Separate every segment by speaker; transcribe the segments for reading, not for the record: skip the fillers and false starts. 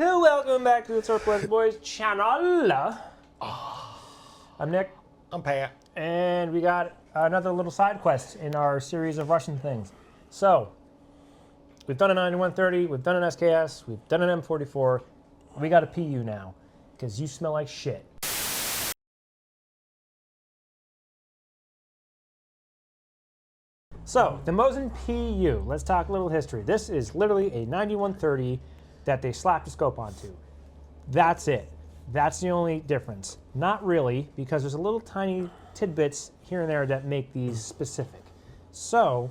Speaker 1: Welcome back to the Surplus Boys channel. I'm Nick.
Speaker 2: I'm Pat.
Speaker 1: And we got another little side quest in our series of Russian things. So, we've done a 9130, we've done an SKS, we've done an M44. We got a PU now, because you smell like shit. So, the Mosin PU, let's talk a little history. This is literally a 9130 that they slapped a scope onto. That's it. That's the only difference. Not really, because there's a little tiny tidbits here and there that make these specific. So,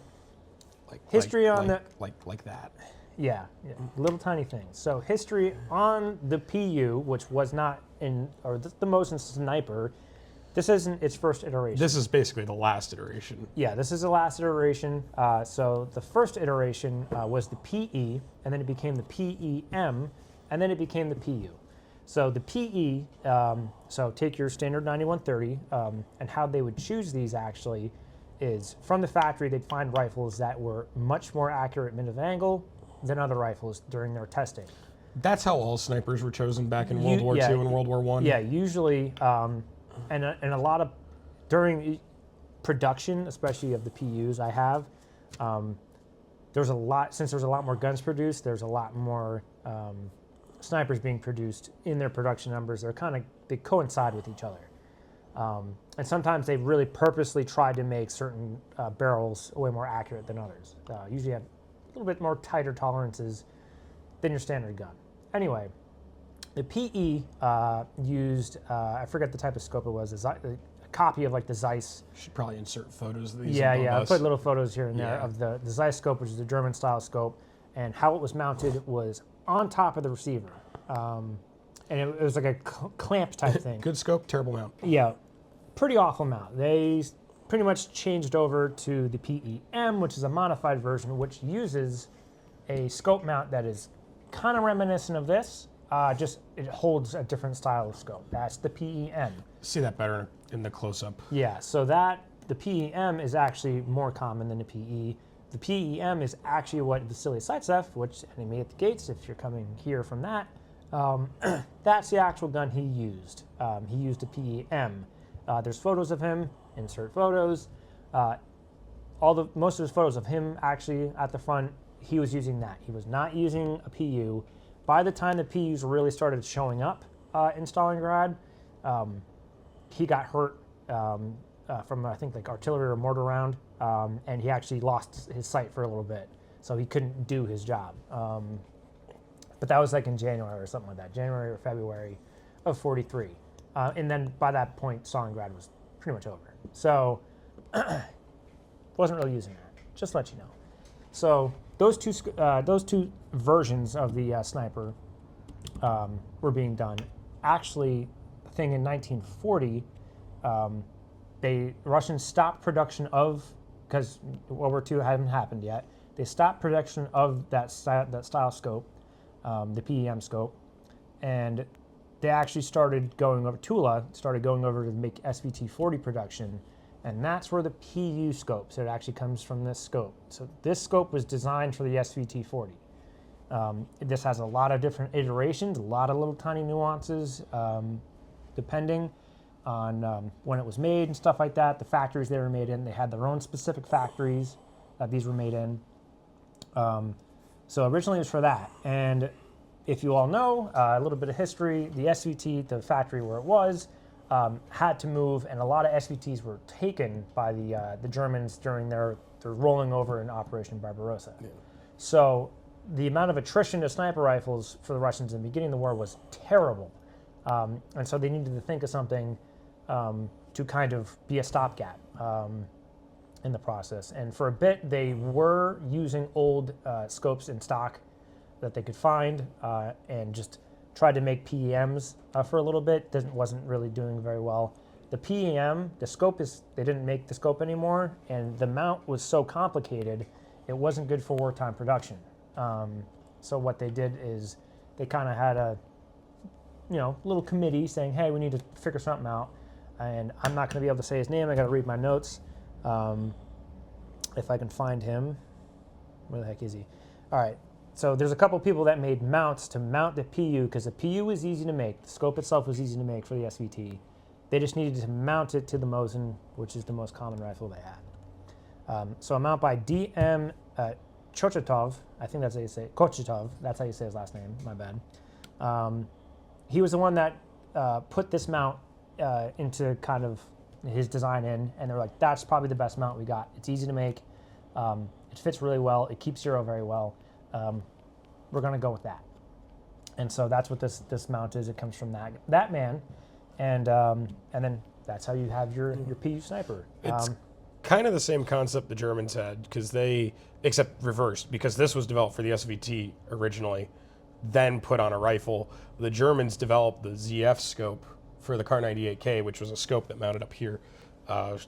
Speaker 1: history on the...
Speaker 2: Like that.
Speaker 1: Yeah, little tiny things. So, history on the PU, which was not in, or the Mosin Sniper, this isn't its first iteration.
Speaker 2: This is basically the last iteration.
Speaker 1: Yeah, this is the last iteration. So the first iteration was the PE, and then it became the PEM, and then it became the PU. So the PE, so take your standard 9130, and how they would choose these actually is from the factory they'd find rifles that were much more accurate minute of angle than other rifles during their testing.
Speaker 2: That's how all snipers were chosen back in World War II and World War I.
Speaker 1: Yeah, usually. And a lot of, during production, especially of the PUs I have, there's a lot, since there's a lot more guns produced, there's a lot more snipers being produced in their production numbers. They coincide with each other. And sometimes they really purposely tried to make certain barrels way more accurate than others. Usually have a little bit more tighter tolerances than your standard gun. Anyway. The PE used, I forget the type of scope it was, a copy of like the Zeiss.
Speaker 2: Should probably insert photos of these.
Speaker 1: Yeah, I put little photos here and there of the Zeiss scope, which is the German style scope, and how it was mounted was on top of the receiver. And it was like a clamp type thing.
Speaker 2: Good scope, terrible mount.
Speaker 1: Yeah, pretty awful mount. They pretty much changed over to the PEM, which is a modified version, which uses a scope mount that is kind of reminiscent of this. Just it holds a different style of scope. That's the PEM.
Speaker 2: See that better in the close-up.
Speaker 1: Yeah, so the PEM is actually more common than the PE. The PEM is actually what Vasily Zaitsev, which enemy at the gates, if you're coming here from that, that's the actual gun he used. He used a PEM. There's photos of him, insert photos. Most of his photos of him actually at the front, he was using that. He was not using a PU. By the time the PUs really started showing up in Stalingrad, he got hurt from, I think, like artillery or mortar round, and he actually lost his sight for a little bit, so he couldn't do his job. But that was like in January or something like that, January or February of '43. And then by that point, Stalingrad was pretty much over. So wasn't really using that, just to let you know. So those two versions of the sniper were being done. Actually, the thing in 1940, Russians stopped production of, because World War II hadn't happened yet, they stopped production of that style scope, the PEM scope, and they actually started going over, Tula started going over to make SVT-40 production. And that's where the PU scope, so it actually comes from this scope. So this scope was designed for the SVT-40. This has a lot of different iterations, a lot of little tiny nuances, depending on when it was made and stuff like that. The factories they were made in, they had their own specific factories that these were made in. So originally it was for that. And if you all know, a little bit of history, the SVT, the factory where it was, had to move, and a lot of SVTs were taken by the Germans during their rolling over in Operation Barbarossa. Yeah. So the amount of attrition to sniper rifles for the Russians in the beginning of the war was terrible. And so they needed to think of something to kind of be a stopgap in the process. And for a bit, they were using old scopes in stock that they could find and just tried to make PEMs for a little bit. Wasn't really doing very well. The PEM, the scope they didn't make the scope anymore, and the mount was so complicated, it wasn't good for wartime production. So what they did is they kind of had a, little committee saying, hey, we need to figure something out. And I'm not going to be able to say his name. I got to read my notes. If I can find him. Where the heck is he? All right. So there's a couple people that made mounts to mount the PU because the PU was easy to make. The scope itself was easy to make for the SVT. They just needed to mount it to the Mosin, which is the most common rifle they had. So a mount by DM Chochetov, I think that's how you say it. Kochetov, that's how you say his last name, my bad. He was the one that put this mount into kind of his design in, and they're like, that's probably the best mount we got. It's easy to make. It fits really well. It keeps zero very well. We're going to go with that. And so that's what this mount is. It comes from that man. And then that's how you have your PU sniper.
Speaker 2: It's kind of the same concept the Germans had, because except reversed, because this was developed for the SVT originally, then put on a rifle. The Germans developed the ZF scope for the Kar 98K, which was a scope that mounted up here,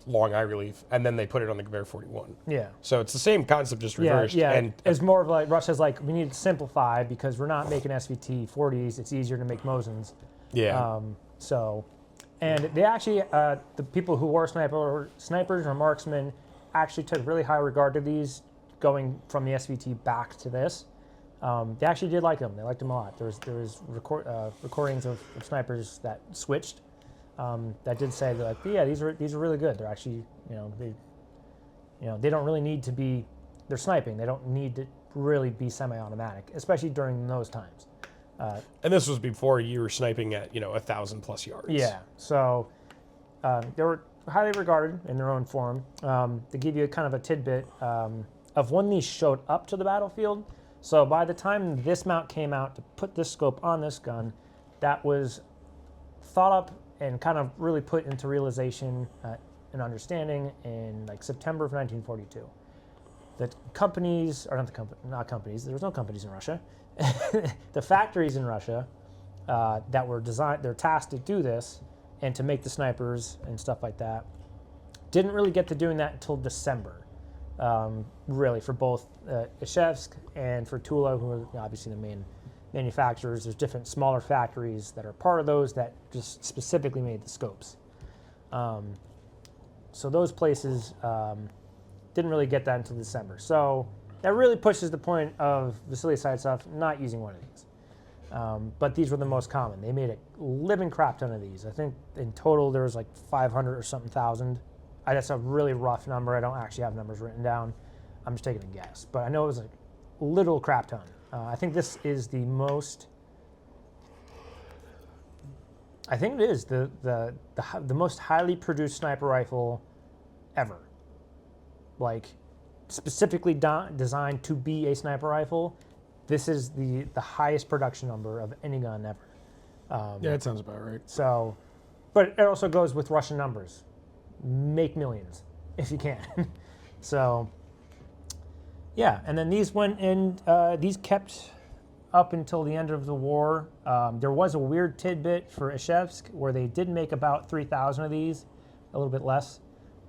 Speaker 2: long eye relief, and then they put it on the Gewehr 41.
Speaker 1: Yeah.
Speaker 2: So it's the same concept, just reversed.
Speaker 1: Yeah,
Speaker 2: And
Speaker 1: it's more of like Russia's like, we need to simplify because we're not making SVT 40s. It's easier to make Mosins.
Speaker 2: yeah.
Speaker 1: And they actually, the people who were snipers or marksmen actually took really high regard to these going from the SVT back to this. They actually did like them. They liked them a lot. There was recordings of snipers that switched that did say that, like, yeah, these are really good. They're actually, they don't really need to be, they're sniping. They don't need to really be semi-automatic, especially during those times.
Speaker 2: And this was before you were sniping at 1,000+ yards.
Speaker 1: Yeah. So they were highly regarded in their own form. To give you a kind of a tidbit of when these showed up to the battlefield. So by the time this mount came out to put this scope on this gun, that was thought up and kind of really put into realization and understanding in like September of 1942. The companies, or not companies, there was no companies in Russia. The factories in Russia that were they're tasked to do this and to make the snipers and stuff like that, didn't really get to doing that until December. Really, for both Ishevsk and for Tula, who are obviously the main manufacturers. There's different smaller factories that are part of those that just specifically made the scopes. So those places didn't really get that until December. So that really pushes the point of Vasily Zaitsev not using one of these. But these were the most common. They made a living crap ton of these. I think in total there was like 500 or something thousand. That's a really rough number. I don't actually have numbers written down. I'm just taking a guess. But I know it was like a little crap ton. I think this is the most, I think it is the most highly produced sniper rifle ever. Like, specifically designed to be a sniper rifle. This is the highest production number of any gun ever.
Speaker 2: Yeah, that sounds about right.
Speaker 1: So, but it also goes with Russian numbers. Make millions if you can. So, yeah, and then these went in, these kept up until the end of the war. There was a weird tidbit for Ishevsk where they did make about 3,000 of these, a little bit less,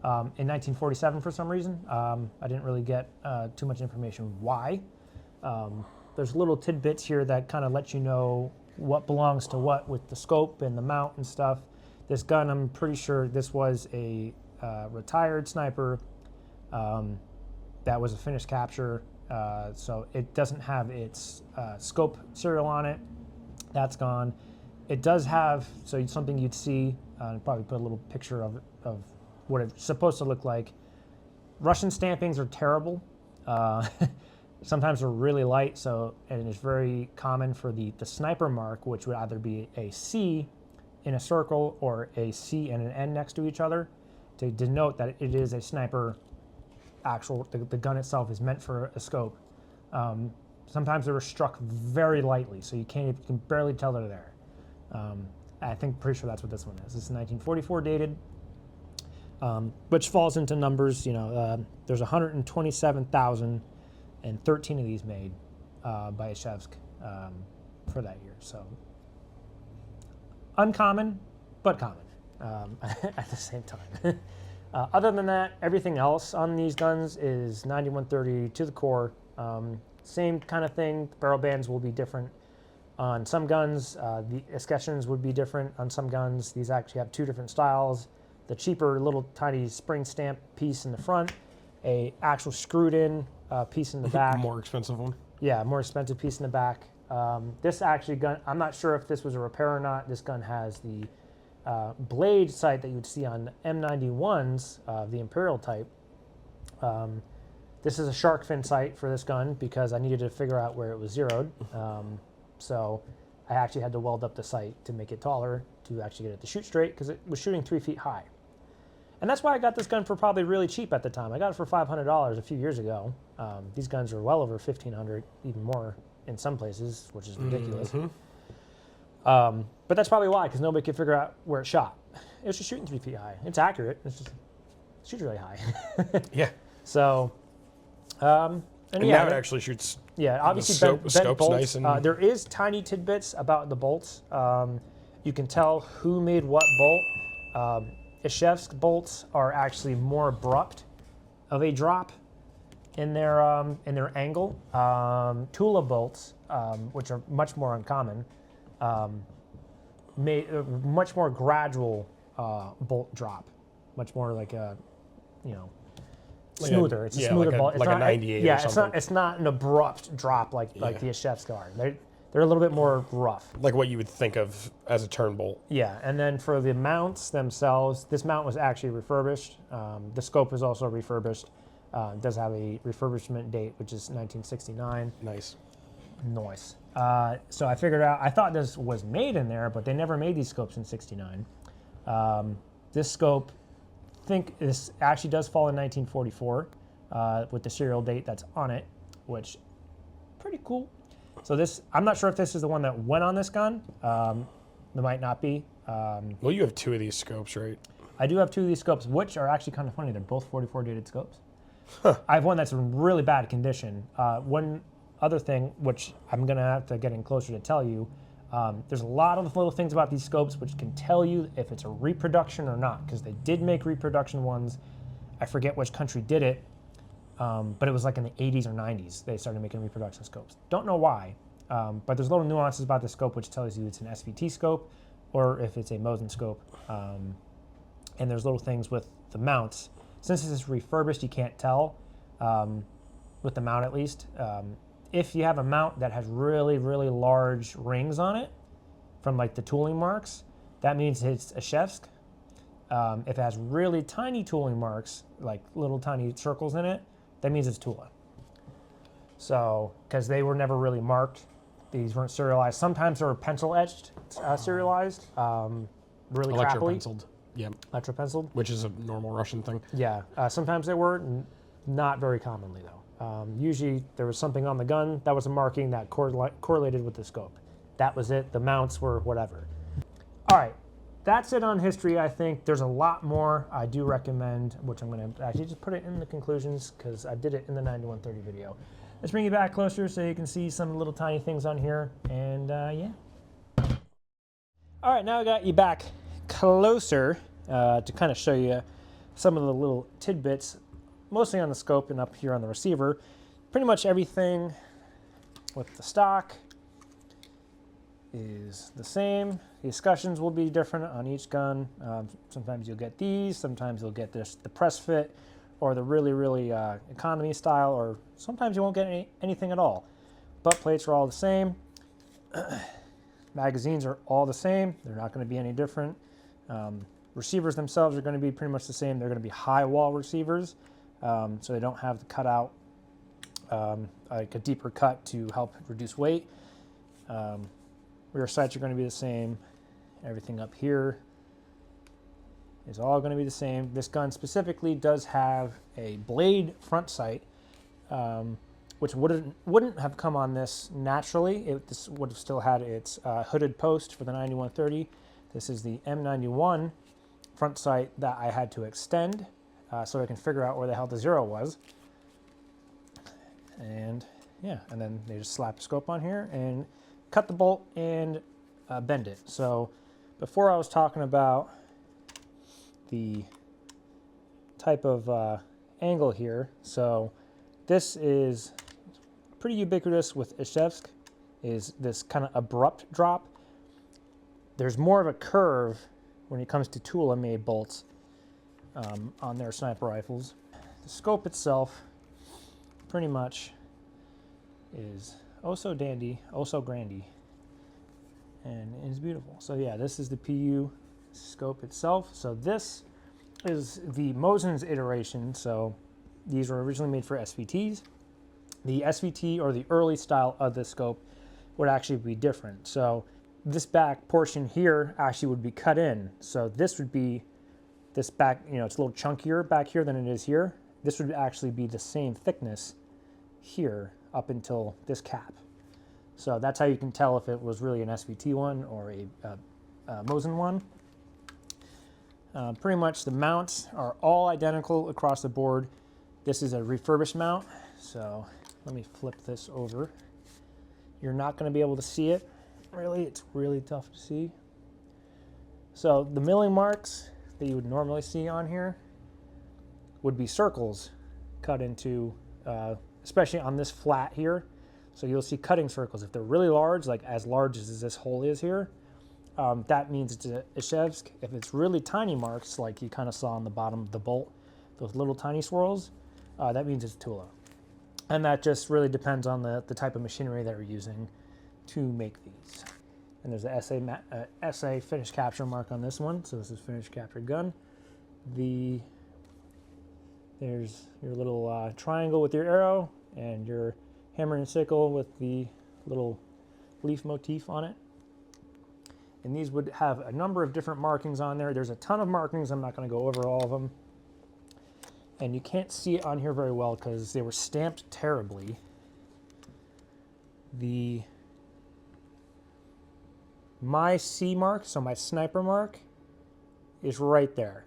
Speaker 1: in 1947 for some reason. I didn't really get too much information why. There's little tidbits here that kind of let you know what belongs to what with the scope and the mount and stuff. This gun, I'm pretty sure this was a retired sniper that was a finished capture. So it doesn't have its scope serial on it. That's gone. It does have, so something you'd see, probably put a little picture of what it's supposed to look like. Russian stampings are terrible. Sometimes they're really light, and it's very common for the sniper mark, which would either be a C in a circle or a C and an N next to each other to denote that it is a sniper. The gun itself is meant for a scope. Sometimes they were struck very lightly, so you can barely tell they're there. I think pretty sure that's what this one is. This is 1944 dated, which falls into numbers. There's 127,013 of these made by Ishevsk for that year. So uncommon, but common at the same time. Other than that, everything else on these guns is 9130 to the core. Same kind of thing. Barrel bands will be different on some guns. The escutcheons would be different on some guns. These actually have two different styles. The cheaper little tiny spring stamp piece in the front, a actual screwed in piece in the back.
Speaker 2: More expensive one.
Speaker 1: Yeah, more expensive piece in the back. This actually gun, I'm not sure if this was a repair or not. This gun has the blade sight that you would see on M91s, the Imperial type. This is a shark fin sight for this gun because I needed to figure out where it was zeroed. So I actually had to weld up the sight to make it taller to actually get it to shoot straight because it was shooting 3 feet high. And that's why I got this gun for probably really cheap at the time. I got it for $500 a few years ago. These guns are well over $1,500, even more in some places, which is ridiculous. But that's probably why, because nobody could figure out where it shot. It was just shooting 3 feet high. It's accurate. It's just it shoots really high.
Speaker 2: Yeah.
Speaker 1: So,
Speaker 2: And
Speaker 1: yeah,
Speaker 2: now it actually shoots.
Speaker 1: yeah, obviously
Speaker 2: scope-
Speaker 1: bent
Speaker 2: scope's
Speaker 1: bolts.
Speaker 2: nice and-
Speaker 1: There is tiny tidbits about the bolts. You can tell who made what bolt. Ishevsk bolts are actually more abrupt of a drop in their angle. Tula bolts, which are much more uncommon, made much more gradual bolt drop, much more like a,
Speaker 2: Like
Speaker 1: smoother. It's a smoother
Speaker 2: like
Speaker 1: bolt. It's
Speaker 2: like
Speaker 1: not,
Speaker 2: a 98
Speaker 1: yeah,
Speaker 2: or something.
Speaker 1: it's not an abrupt drop like the Ishevsk are. They're a little bit more rough.
Speaker 2: Like what you would think of as a turn bolt.
Speaker 1: Yeah, and then for the mounts themselves, this mount was actually refurbished. The scope was also refurbished. It does have a refurbishment date, which is 1969.
Speaker 2: Nice.
Speaker 1: Nice. So I figured out, I thought this was made in there, but they never made these scopes in 69. This scope, I think this actually does fall in 1944 with the serial date that's on it, which pretty cool. So this, I'm not sure if this is the one that went on this gun. There might not be.
Speaker 2: Well, you have 2 of these scopes, right?
Speaker 1: I do have 2 of these scopes, which are actually kind of funny. They're both 44 dated scopes. I have one that's in really bad condition. One other thing, which I'm going to have to get in closer to tell you, there's a lot of little things about these scopes which can tell you if it's a reproduction or not, because they did make reproduction ones. I forget which country did it, but it was like in the 80s or 90s they started making reproduction scopes. Don't know why, but there's little nuances about the scope which tells you it's an SVT scope or if it's a Mosin scope. And there's little things with the mounts. Since this is refurbished, you can't tell, with the mount at least. If you have a mount that has really, really large rings on it from like the tooling marks, that means it's a Ishevsk. If it has really tiny tooling marks, like little tiny circles in it, that means it's Tula. So, because they were never really marked, these weren't serialized. Sometimes they were pencil etched, serialized, really crappily.
Speaker 2: Electro-penciled. Yeah.
Speaker 1: Electro-penciled.
Speaker 2: Which is a normal Russian thing.
Speaker 1: Yeah, sometimes they were, not very commonly though. Usually there was something on the gun that was a marking that correlated with the scope. That was it. The mounts were whatever. All right, that's it on history. I think there's a lot more I do recommend, which I'm going to actually just put it in the conclusions because I did it in the 9130 video. Let's bring you back closer so you can see some little tiny things on here, and yeah. All right, now I got you back closer to kind of show you some of the little tidbits, mostly on the scope and up here on the receiver. Pretty much everything with the stock is the same. The escutcheons will be different on each gun. Sometimes you'll get these, sometimes you'll get the press fit or the really, really economy style, or sometimes you won't get anything at all. Butt plates are all the same. Magazines are all the same. They're not going to be any different. Receivers themselves are going to be pretty much the same. They're going to be high wall receivers, so they don't have the cutout, like a deeper cut to help reduce weight. Rear sights are going to be the same. Everything up here is all going to be the same. This gun specifically does have a blade front sight, which wouldn't have come on this naturally. This would have still had its hooded post for the 9130. This is the M91 front sight that I had to extend so I can figure out where the hell the zero was. And yeah, and then they just slap a scope on here and cut the bolt and bend it. So before I was talking about the type of angle here, so this is pretty ubiquitous with Ishevsk, is this kind of abrupt drop. There's more of a curve when it comes to Tula made bolts on their sniper rifles. The scope itself pretty much is oh so dandy, oh so grandy, and it's beautiful. So yeah, this is the PU scope itself. So this is the Mosin's iteration. So these were originally made for SVTs. The SVT, or the early style of the scope, would actually be different. So this back portion here actually would be cut in. So this would be this back, you know, it's a little chunkier back here than it is here. This would actually be the same thickness here up until this cap. So that's how you can tell if it was really an SVT one or a Mosin one. Pretty much the mounts are all identical across the board. This is a refurbished mount, so let me flip this over. You're not going to be able to see it. Really, it's really tough to see. So the milling marks that you would normally see on here would be circles cut into, especially on this flat here. So you'll see cutting circles. If they're really large, like as large as this hole is here, that means it's a Ishevsk. If it's really tiny marks, like you kind of saw on the bottom of the bolt, those little tiny swirls, that means it's Tula. And that just really depends on the type of machinery that we're using to make these. And there's a SA finish capture mark on this one. So this is finish capture gun. There's your little triangle with your arrow and your hammer and sickle with the little leaf motif on it. And these would have a number of different markings on there. There's a ton of markings. I'm not going to go over all of them. And you can't see it on here very well because they were stamped terribly. My C mark, so my sniper mark, is right there.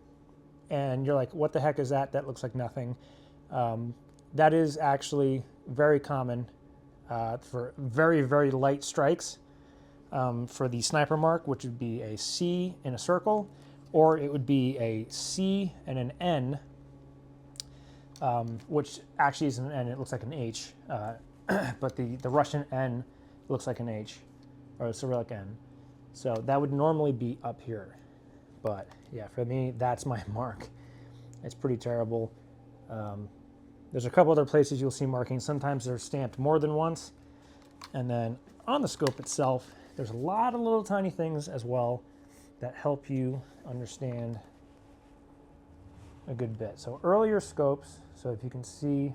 Speaker 1: And you're like, what the heck is that? That looks like nothing. That is actually very common for very, very light strikes. For the sniper mark, which would be a C in a circle, or it would be a C and an N, which actually is an N. It looks like an H, but the Russian N looks like an H, or a Cyrillic N. So that would normally be up here. But yeah, for me, that's my mark. It's pretty terrible. There's a couple other places you'll see markings. Sometimes they're stamped more than once. And then on the scope itself, there's a lot of little tiny things as well that help you understand a good bit. So earlier scopes, so if you can see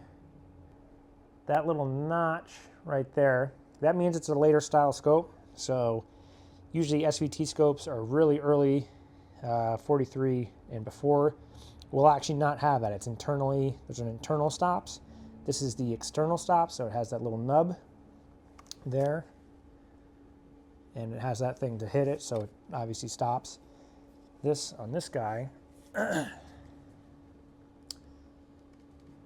Speaker 1: that little notch right there, that means it's a later style scope. So usually SVT scopes are really early, 43 and before. Will actually not have that. It's internally, there's an internal stops. This is the external stop, so it has that little nub there. And it has that thing to hit it, so it obviously stops. This, on this guy,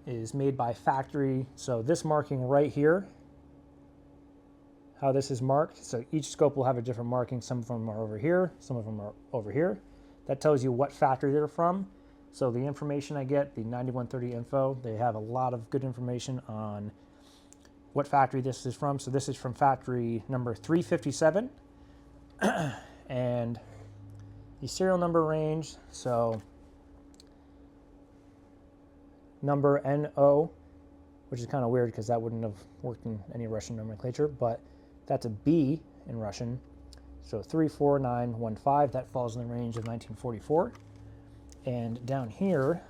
Speaker 1: is made by factory. So this marking right here, how this is marked, so each scope will have a different marking. Some of them are over here, some of them are over here. That tells you what factory they're from. So the information I get, the 9130 info, they have a lot of good information on what factory this is from. So this is from factory number 357. And the serial number range, so number NO, which is kind of weird because that wouldn't have worked in any Russian nomenclature, but that's a B in Russian. So 34915, that falls in the range of 1944. And down here,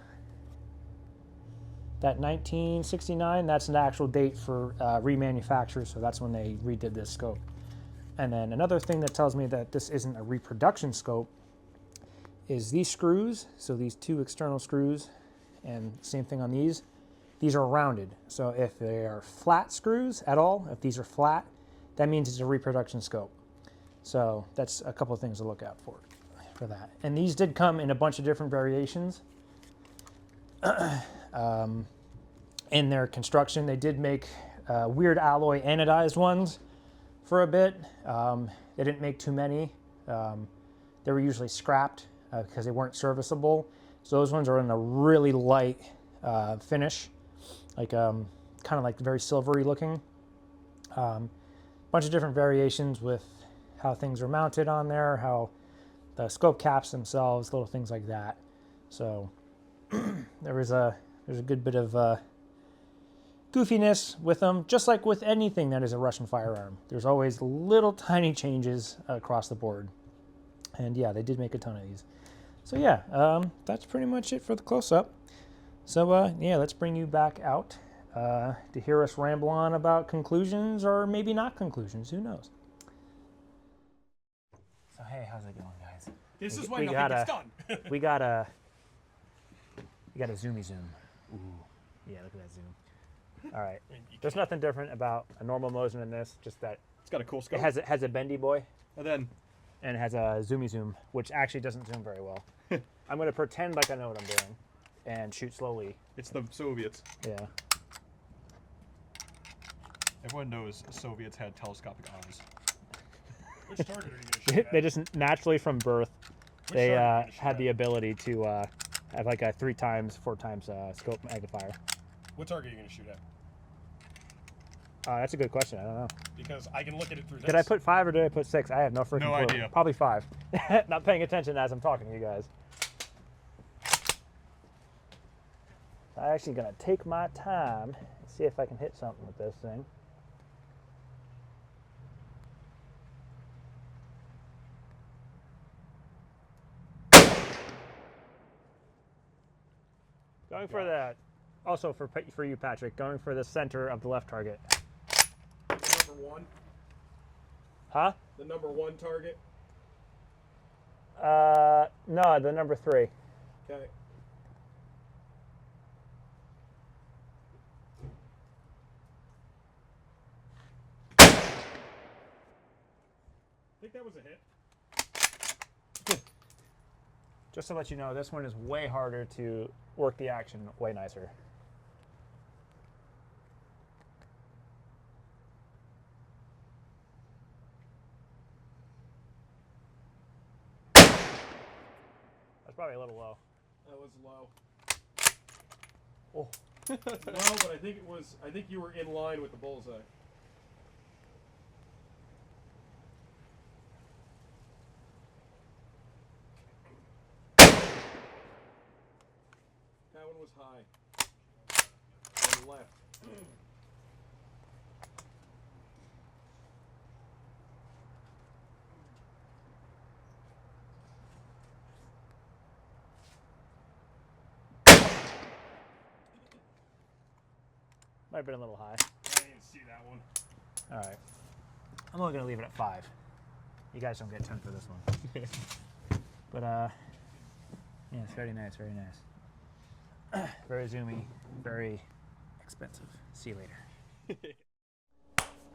Speaker 1: that 1969, that's an actual date for remanufacture, so that's when they redid this scope. And then another thing that tells me that this isn't a reproduction scope is these screws, so these two external screws, and same thing on these are rounded. So if they are flat screws at all, if these are flat, that means it's a reproduction scope. So that's a couple of things to look out for that. And these did come in a bunch of different variations. In their construction, they did make weird alloy anodized ones for a bit. They didn't make too many. They were usually scrapped because they weren't serviceable. So those ones are in a really light finish, like kind of like very silvery looking. Bunch of different variations with how things are mounted on there, how the scope caps themselves, little things like that. So there's a good bit of goofiness with them, just like with anything that is a Russian firearm. There's always little tiny changes across the board. And yeah, they did make a ton of these. So yeah, that's pretty much it for the close-up. So yeah, let's bring you back out to hear us ramble on about conclusions, or maybe not conclusions, who knows. So hey, how's it going, guys?
Speaker 2: This is why nothing gets done.
Speaker 1: we got a zoomy zoom. Ooh, yeah, look at that zoom. All right, there's nothing different about a normal Mosin in this, just that
Speaker 2: It's got a cool scope.
Speaker 1: it has a bendy boy,
Speaker 2: And
Speaker 1: it has a zoomy zoom, which actually doesn't zoom very well. I'm going to pretend like I know what I'm doing and shoot slowly.
Speaker 2: it's the Soviets.
Speaker 1: Yeah.
Speaker 2: Everyone knows Soviets had telescopic eyes. Which target are you going to shoot at?
Speaker 1: They just naturally from birth, they
Speaker 2: target are you gonna shoot
Speaker 1: had
Speaker 2: at?
Speaker 1: the ability to have like a 3 times, 4 times scope magnifier.
Speaker 2: What target are you going to shoot at?
Speaker 1: That's a good question. I don't know.
Speaker 2: Because I can look at it through this.
Speaker 1: Did I put 5 or did I put 6? I have no freaking
Speaker 2: No
Speaker 1: clue.
Speaker 2: idea.
Speaker 1: Probably 5. Not paying attention as I'm talking to you guys. I'm actually going to take my time and see if I can hit something with this thing. Going for that. Also for you, Patrick, going for the center of the left target.
Speaker 2: The number 1?
Speaker 1: Huh?
Speaker 2: The number 1 target?
Speaker 1: No, the number 3.
Speaker 2: Okay. I think that was a hit.
Speaker 1: Just to let you know, this one is way harder to work the action, way nicer. That's probably a little low.
Speaker 2: That was low.
Speaker 1: Oh.
Speaker 2: Low, but I think you were in line with the bullseye. That one was high. On the left.
Speaker 1: Might have been a little high.
Speaker 2: I didn't see that one.
Speaker 1: All right. I'm only going to leave it at 5. You guys don't get 10 for this one. But, yeah, it's very nice, very nice. Very zoomy, very expensive. See you later.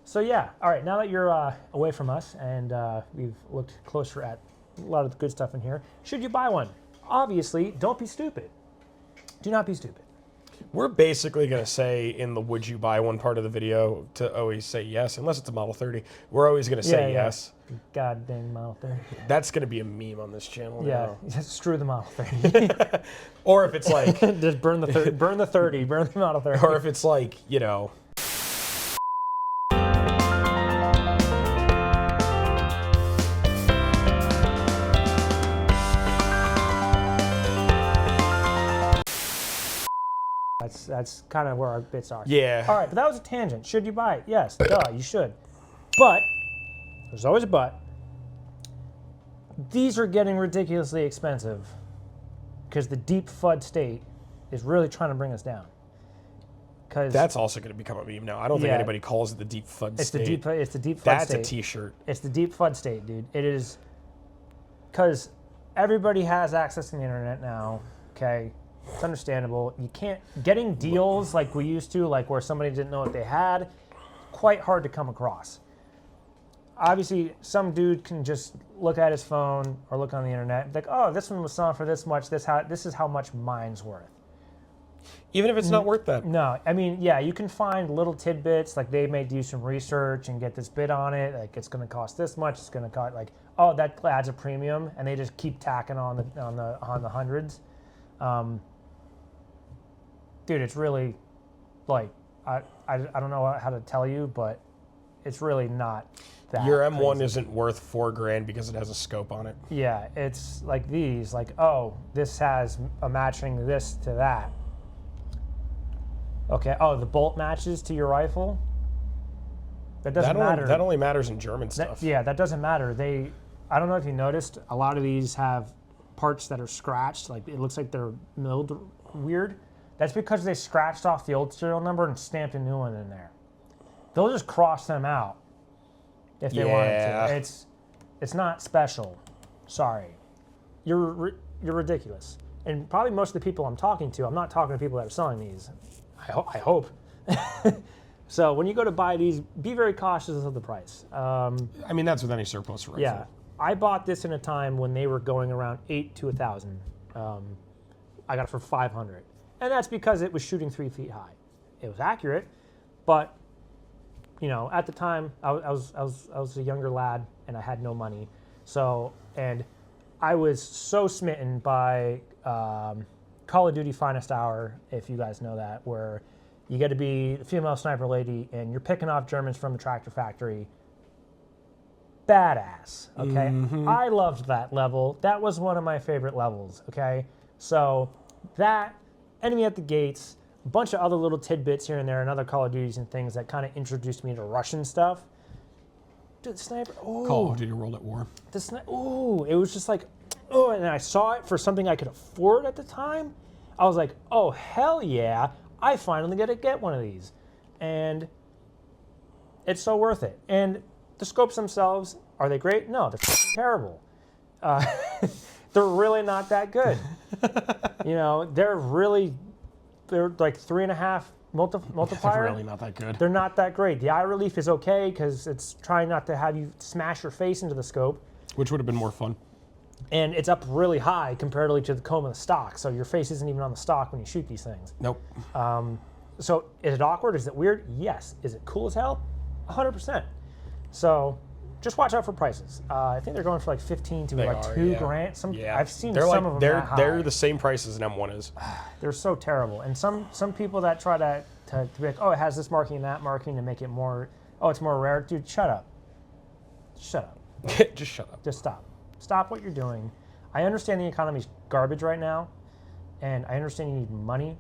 Speaker 1: So, yeah, all right, now that you're away from us and we've looked closer at a lot of the good stuff in here, should you buy one? Obviously, don't be stupid. Do not be stupid.
Speaker 2: We're basically going to say in the would you buy one part of the video to always say yes, unless it's a Model 30. We're always going to say yes.
Speaker 1: God dang Model 30.
Speaker 2: That's going to be a meme on this channel.
Speaker 1: Yeah,
Speaker 2: now.
Speaker 1: just screw the Model 30.
Speaker 2: Or if it's like...
Speaker 1: just burn the 30, burn the Model 30.
Speaker 2: Or if it's like, you know...
Speaker 1: That's kind of where our bits are.
Speaker 2: Yeah.
Speaker 1: All right, but that was a tangent. Should you buy it? Yes, duh, you should. But, there's always a but, these are getting ridiculously expensive because the deep FUD state is really trying to bring us down.
Speaker 2: That's also going to become a meme now. I don't think anybody calls it the deep FUD state.
Speaker 1: It's the deep FUD
Speaker 2: That's
Speaker 1: state.
Speaker 2: a t-shirt.
Speaker 1: It's the deep FUD state, dude. It is because everybody has access to the internet now, okay? It's understandable. You can't, getting deals like we used to, like where somebody didn't know what they had, quite hard to come across. Obviously, some dude can just look at his phone or look on the internet and be like, oh, this one was selling for this much, this is how much mine's worth.
Speaker 2: Even if it's not worth that.
Speaker 1: No, I mean, yeah, you can find little tidbits, like they may do some research and get this bid on it, like it's going to cost this much, it's going to cost, like, oh, that adds a premium, and they just keep tacking on the hundreds. Dude, it's really, like, I don't know how to tell you, but it's really not that
Speaker 2: Your M1
Speaker 1: crazy.
Speaker 2: isn't worth $4,000 because it has a scope on it.
Speaker 1: Yeah, it's like these, like, oh, this has a matching this to that. Okay. Oh, the bolt matches to your rifle. That doesn't matter.
Speaker 2: That only matters in German stuff.
Speaker 1: Yeah, that doesn't matter. I don't know if you noticed, a lot of these have parts that are scratched. Like it looks like they're milled weird. That's because they scratched off the old serial number and stamped a new one in there. They'll just cross them out if they wanted to. It's not special. Sorry, you're ridiculous. And probably most of the people I'm talking to, I'm not talking to people that are selling these. I hope. So when you go to buy these, be very cautious of the price.
Speaker 2: I mean, that's with any surplus rifle.
Speaker 1: Yeah, I bought this in a time when they were going around $800 to $1,000. I got it for $500, and that's because it was shooting 3 feet high. It was accurate, but you know, at the time I was a younger lad and I had no money. So, and I was so smitten by Call of Duty Finest Hour, if you guys know that, where you get to be a female sniper lady and you're picking off Germans from the tractor factory. Badass, okay?
Speaker 2: Mm-hmm.
Speaker 1: I loved that level. That was one of my favorite levels, okay? So that, Enemy at the Gates, a bunch of other little tidbits here and there and other Call of Duties and things that kind of introduced me to Russian stuff. Dude, the sniper, oh.
Speaker 2: Call of Duty World at War.
Speaker 1: Oh, it was just like, oh, and I saw it for something I could afford at the time. I was like, oh, hell yeah, I finally get to get one of these. And it's so worth it. And the scopes themselves, are they great? No, they're terrible. They're really not that good. You know, they're like 3.5 multiplier.
Speaker 2: They're really not that good.
Speaker 1: They're not that great. The eye relief is okay because it's trying not to have you smash your face into the scope.
Speaker 2: Which would have been more fun.
Speaker 1: And it's up really high comparatively to the comb of the stock, so your face isn't even on the stock when you shoot these things.
Speaker 2: Nope.
Speaker 1: So is it awkward? Is it weird? Yes. Is it cool as hell? 100%. So just watch out for prices. I think they're going for like 15 to $2 grand. I've seen some of them that high.
Speaker 2: They're the same price as an M1 is.
Speaker 1: They're so terrible. And some people that try to be like, oh, it has this marking and that marking to make it more, oh, it's more rare. Dude, shut up. Shut up.
Speaker 2: Just shut up.
Speaker 1: Just stop. Stop what you're doing. I understand the economy's garbage right now, and I understand you need money,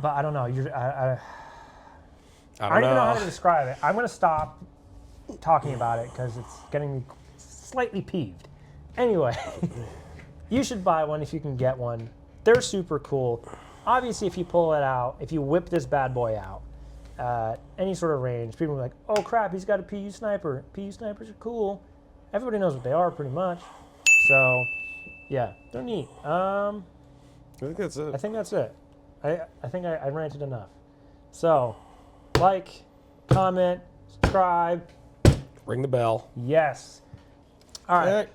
Speaker 1: but I don't know. I don't even know how to describe it. I'm going to stop talking about it because it's getting me slightly peeved. Anyway, you should buy one if you can get one. They're super cool. Obviously, if you pull it out, if you whip this bad boy out, any sort of range, people are like, oh crap, he's got a PU sniper. PU snipers are cool. Everybody knows what they are pretty much. So, yeah, they're neat.
Speaker 2: I think that's it.
Speaker 1: I think that's it. I think I ranted enough. So, like, comment, subscribe.
Speaker 2: Ring the bell.
Speaker 1: Yes. All right.
Speaker 2: All right.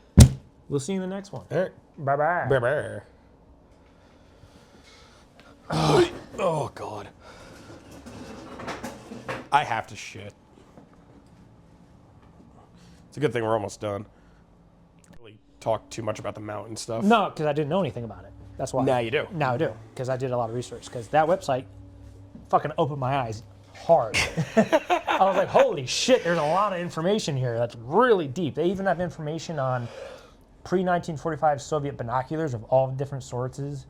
Speaker 1: We'll see you in the next one.
Speaker 2: All right.
Speaker 1: Bye-bye.
Speaker 2: Bye-bye. Oh, God. I have to shit. It's a good thing we're almost done. Really talk too much about the mount and stuff.
Speaker 1: No, because I didn't know anything about it. That's why.
Speaker 2: Now you do.
Speaker 1: Now I do, because I did a lot of research. Because that website fucking opened my eyes hard. I was like, holy shit, there's a lot of information here. That's really deep. They even have information on pre-1945 Soviet binoculars of all different sources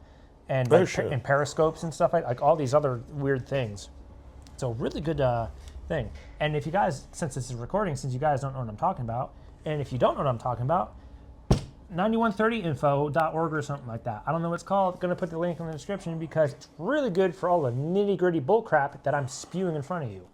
Speaker 1: and, and periscopes and stuff, like all these other weird things. So really good thing. And if you guys, since this is recording, since you guys don't know what I'm talking about, and if you don't know what I'm talking about, 9130info.org or something like that. I don't know what it's called. Going to put the link in the description because it's really good for all the nitty-gritty bullcrap that I'm spewing in front of you.